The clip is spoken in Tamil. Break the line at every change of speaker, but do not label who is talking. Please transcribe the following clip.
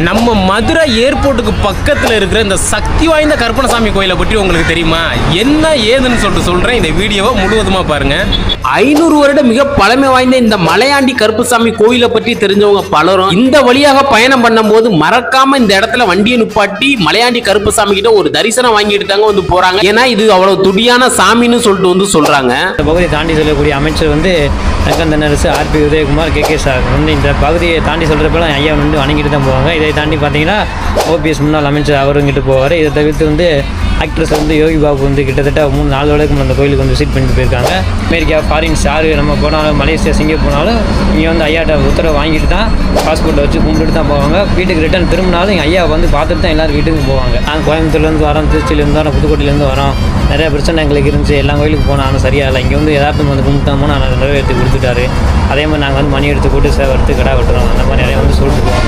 நம்ம மதுரை ஏர்போர்ட்டுக்கு பக்கத்தில் இருக்கிற இந்த சக்தி வாய்ந்த கருப்பணசாமி கோயிலை பற்றி உங்களுக்கு தெரியுமா? என்ன ஏதுன்னு சொல்கிறேன். இந்த வீடியோவை முழுவதுமாக பாருங்க. 500 வருட மிக பழமை வாய்ந்த இந்த மலையாண்டி கருப்பசாமி கோயிலை பற்றி தெரிஞ்சவங்க பலரும் இந்த வழியாக பயணம் பண்ணும்போது மறக்காம இந்த இடத்துல வண்டியை நிப்பாட்டி மலையாண்டி கருப்பசாமி கிட்ட ஒரு தரிசனம் வாங்கிட்டு தாங்க வந்து போறாங்க. ஏன்னா இது அவ்வளவு துடியான சாமின்னு சொல்லிட்டு வந்து சொல்றாங்க.
இந்த பகுதியை தாண்டி சொல்லக்கூடிய அமைச்சர் வந்து நக்கந்தனரசு ஆர்பி உதயகுமார் கே சார் வந்து இந்த பகுதியை தாண்டி சொல்கிறப்பெல்லாம் ஐயா வந்து வணங்கிட்டு தான் போவாங்க. இதை தாண்டி பார்த்தீங்கன்னா ஓபிஎஸ் முன்னாள் அமைச்சர் அவருங்கிட்டு போவார். இதை தவிர்த்து வந்து ஆக்ட்ரஸ் வந்து யோகி பாபு வந்து கிட்டத்தட்ட 3-4 வருடத்துக்கு அந்த கோயிலுக்கு வந்து விசிட் பண்ணிட்டு போயிருக்காங்க. அமெரிக்கா ஃபாரின்ஸ் யார் நம்ம போனாலும் மலேசியா சிங்கப்பூர் போனாலும் இங்கே வந்து ஐயாட்ட உத்தரவு வாங்கிட்டு தான் பாஸ்போர்ட்டை வச்சு கும்பிட்டுட்டு தான் போவாங்க. வீட்டுக்கு ரிட்டர்ன் திரும்பினாலும் எங்கள் ஐயா வந்து பார்த்துட்டு தான் எல்லோரும் வீட்டுக்கு போவாங்க. நாங்கள் கோயம்புத்தூர்லேருந்து வரோம், திருச்சியிலேருந்து வரோம், புதுக்கோட்டையிலேருந்து வரோம். நிறைய பிரச்சனை எங்களுக்கு இருந்துச்சு. எல்லா கோயிலுக்கு போனால் ஆனால் சரியாக இல்லை. இங்கே வந்து யதார்த்தம் வந்து கும்பிட்டோம்னா நான் நிறைவேற்றி கொடுத்துட்டாரு. அதே மாதிரி நாங்கள் வந்து மணி எடுத்து போட்டு சேவை எடுத்து கடை வெட்டுறோம். அந்த மாதிரி நிறைய வந்து சொல்லிட்டு போவோம்.